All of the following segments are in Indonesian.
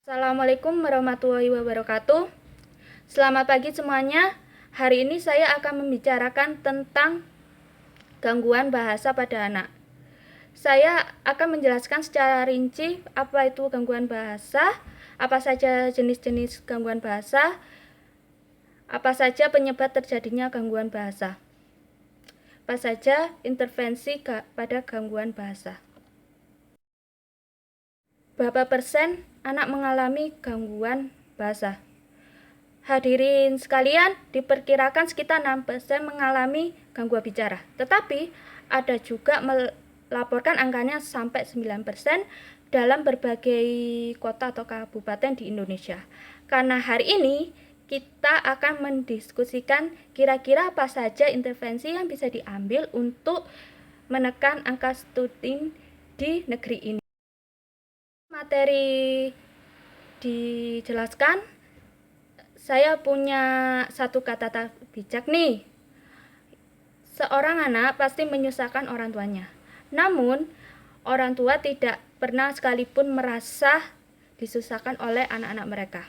Assalamualaikum warahmatullahi wabarakatuh. Selamat pagi semuanya. Hari ini saya akan membicarakan tentang gangguan bahasa pada anak. Saya akan menjelaskan secara rinci apa itu gangguan bahasa, apa saja jenis-jenis gangguan bahasa, apa saja penyebab terjadinya gangguan bahasa, apa saja intervensi pada gangguan bahasa. Berapa persen anak mengalami gangguan bahasa? Hadirin sekalian, diperkirakan sekitar 6% mengalami gangguan bicara. Tetapi ada juga melaporkan angkanya sampai 9% dalam berbagai kota atau kabupaten di Indonesia. Karena hari ini kita akan mendiskusikan kira-kira apa saja intervensi yang bisa diambil untuk menekan angka stunting di negeri ini. Materi dijelaskan, saya punya satu kata bijak nih. Seorang anak pasti menyusahkan orang tuanya. Namun, orang tua tidak pernah sekalipun merasa disusahkan oleh anak-anak mereka.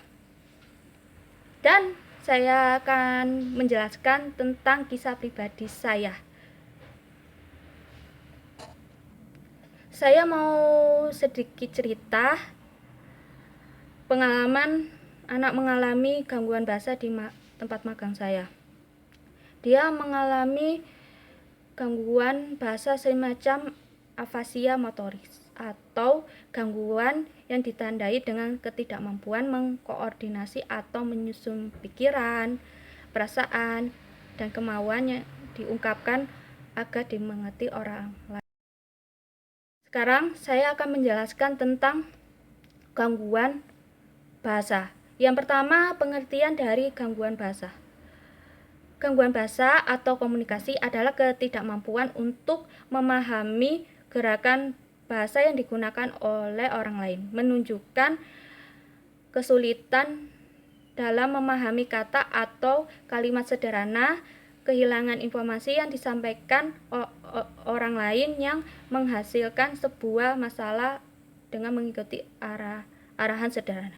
Dan saya akan menjelaskan tentang kisah pribadi saya. Saya mau sedikit cerita pengalaman anak mengalami gangguan bahasa di tempat magang saya. Dia mengalami gangguan bahasa semacam afasia motoris atau gangguan yang ditandai dengan ketidakmampuan mengkoordinasi atau menyusun pikiran, perasaan, dan kemauan yang diungkapkan agar dimengerti orang lain. Sekarang saya akan menjelaskan tentang gangguan bahasa. Yang pertama, pengertian dari gangguan bahasa. Gangguan bahasa atau komunikasi adalah ketidakmampuan untuk memahami gerakan bahasa yang digunakan oleh orang lain, menunjukkan kesulitan dalam memahami kata atau kalimat sederhana, kehilangan informasi yang disampaikan orang lain yang menghasilkan sebuah masalah dengan mengikuti arahan sederhana.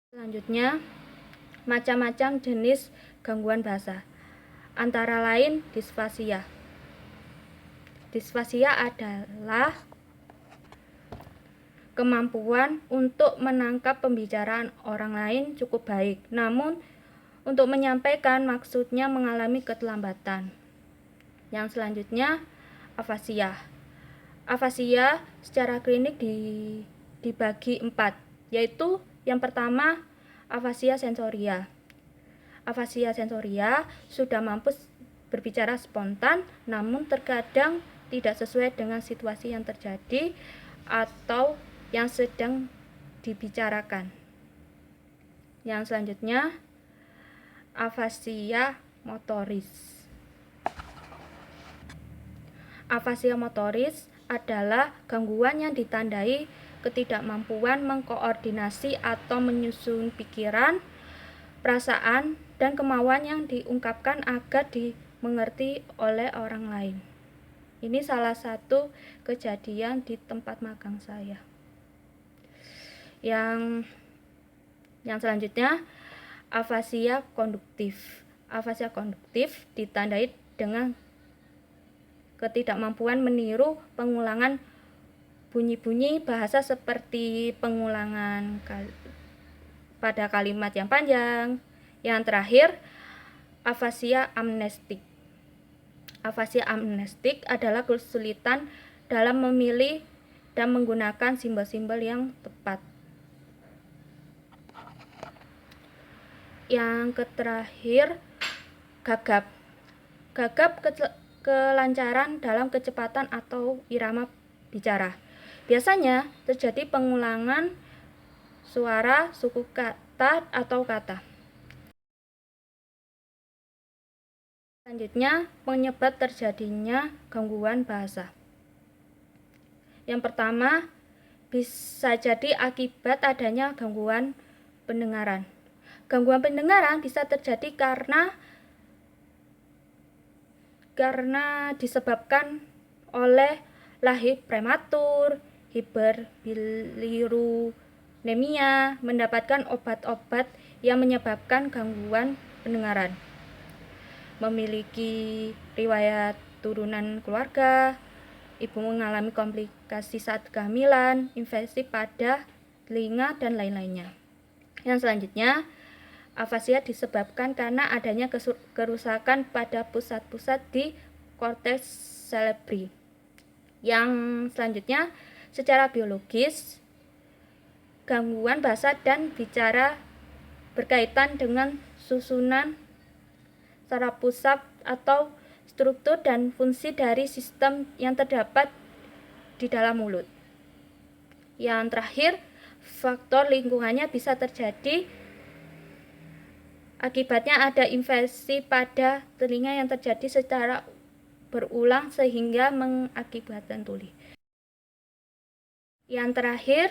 Selanjutnya, macam-macam jenis gangguan bahasa, antara lain disfasia. Disfasia adalah kemampuan untuk menangkap pembicaraan orang lain cukup baik, namun untuk menyampaikan maksudnya mengalami keterlambatan. Yang selanjutnya, afasia. Afasia secara klinik dibagi 4, yaitu yang pertama, afasia sensoria. Afasia sensoria sudah mampu berbicara spontan, namun terkadang tidak sesuai dengan situasi yang terjadi atau yang sedang dibicarakan. Yang selanjutnya, afasia motoris. Afasia motoris adalah gangguan yang ditandai ketidakmampuan mengkoordinasi atau menyusun pikiran, perasaan, dan kemauan yang diungkapkan agar dimengerti oleh orang lain. Ini salah satu kejadian di tempat magang saya. Yang selanjutnya, afasia konduktif. Afasia konduktif ditandai dengan ketidakmampuan meniru pengulangan bunyi-bunyi bahasa seperti pengulangan pada kalimat yang panjang. Yang terakhir, afasia amnestik. Afasia amnestik adalah kesulitan dalam memilih dan menggunakan simbol-simbol yang tepat. Yang terakhir, gagap. Gagap kelancaran dalam kecepatan atau irama bicara. Biasanya terjadi pengulangan suara, suku kata, atau kata. Selanjutnya, penyebab terjadinya gangguan bahasa. Yang pertama, bisa jadi akibat adanya gangguan pendengaran. Gangguan pendengaran bisa terjadi karena disebabkan oleh lahir prematur, hiperbilirubinemia, anemia, mendapatkan obat-obat yang menyebabkan gangguan pendengaran, memiliki riwayat turunan keluarga, ibu mengalami komplikasi saat kehamilan, infeksi pada telinga, dan lain-lainnya. Yang selanjutnya, afasia disebabkan karena adanya kerusakan pada pusat-pusat di korteks cerebri. Yang selanjutnya, secara biologis, gangguan bahasa dan bicara berkaitan dengan susunan saraf pusat atau struktur dan fungsi dari sistem yang terdapat di dalam mulut. Yang terakhir, faktor lingkungannya bisa terjadi akibatnya ada infeksi pada telinga yang terjadi secara berulang sehingga mengakibatkan tuli. Yang terakhir,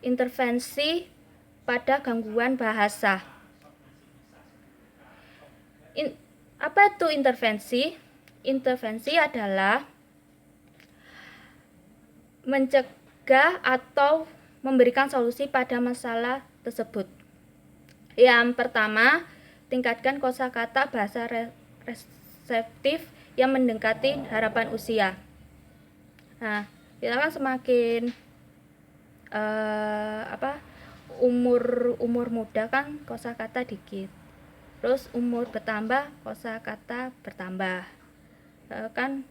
intervensi pada gangguan bahasa. Apa itu intervensi? Intervensi adalah mencegah atau memberikan solusi pada masalah tersebut. Yang pertama, tingkatkan kosakata bahasa reseptif yang mendekati harapan usia. Nah, kita kan semakin umur muda kan kosakata dikit. Terus umur bertambah, kosakata bertambah. Kan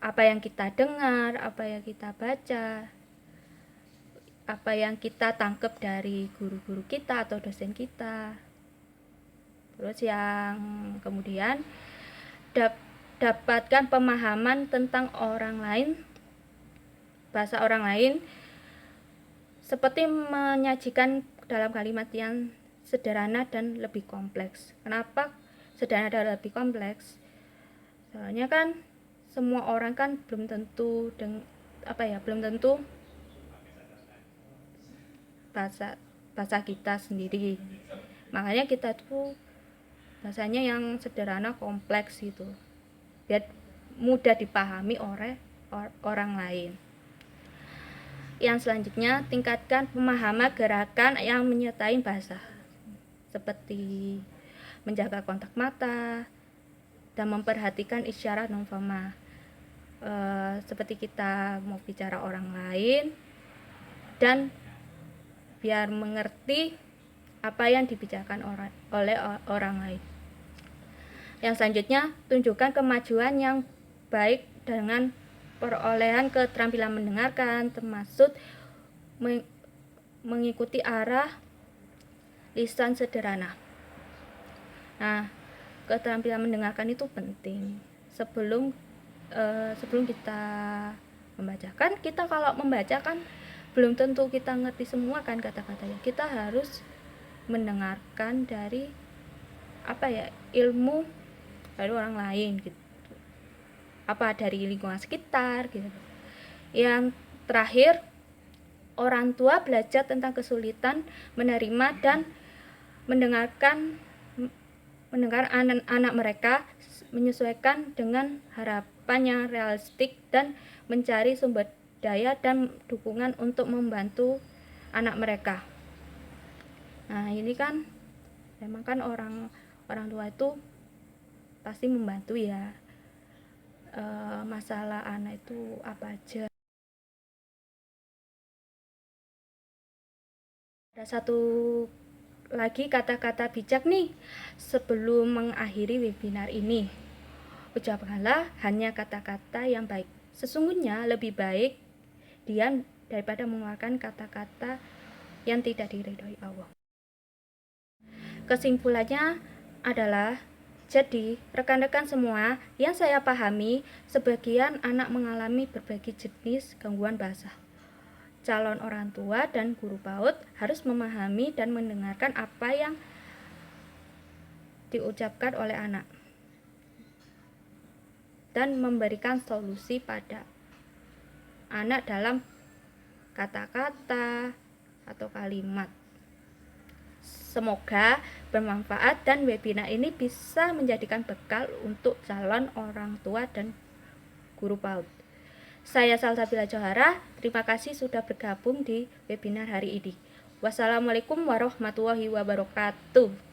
apa yang kita dengar, apa yang kita baca, apa yang kita tangkap dari guru-guru kita atau dosen kita. Terus yang kemudian dapatkan pemahaman tentang orang lain, bahasa orang lain, seperti menyajikan dalam kalimat yang sederhana dan lebih kompleks. Kenapa sederhana dan lebih kompleks? Soalnya kan semua orang kan belum tentu bahasa kita sendiri. Makanya kita tuh bahasanya yang sederhana, kompleks gitu, biar mudah dipahami oleh orang lain. Yang selanjutnya, tingkatkan pemahaman gerakan yang menyertai bahasa, seperti menjaga kontak mata dan memperhatikan isyarat non-formal. Seperti kita mau bicara orang lain dan biar mengerti apa yang dibicarakan oleh orang lain. Yang selanjutnya, tunjukkan kemajuan yang baik dengan perolehan keterampilan mendengarkan, termasuk mengikuti arah lisan sederhana. Nah, keterampilan mendengarkan itu penting. Sebelum kita membacakan, kita kalau membacakan belum tentu kita ngerti semua kan kata-katanya. Kita harus mendengarkan dari ilmu dari orang lain gitu. Apa dari lingkungan sekitar gitu. Yang terakhir, orang tua belajar tentang kesulitan menerima dan mendengar anak mereka, menyesuaikan dengan harapan yang realistik dan mencari sumber daya dan dukungan untuk membantu anak mereka. Nah, ini kan memang kan orang tua itu pasti membantu ya. Masalah anak itu apa aja. Ada satu lagi kata-kata bijak nih sebelum mengakhiri webinar ini. Ucapkanlah hanya kata-kata yang baik. Sesungguhnya lebih baik diam daripada mengeluarkan kata-kata yang tidak diridhoi Allah. Kesimpulannya adalah, jadi rekan-rekan semua, yang saya pahami, sebagian anak mengalami berbagai jenis gangguan bahasa. Calon orang tua dan guru PAUD harus memahami dan mendengarkan apa yang diucapkan oleh anak dan memberikan solusi pada anak dalam kata-kata atau kalimat. Semoga bermanfaat dan webinar ini bisa menjadikan bekal untuk calon orang tua dan guru PAUD. Saya Salsabila Johara, terima kasih sudah bergabung di webinar hari ini. Wassalamualaikum warahmatullahi wabarakatuh.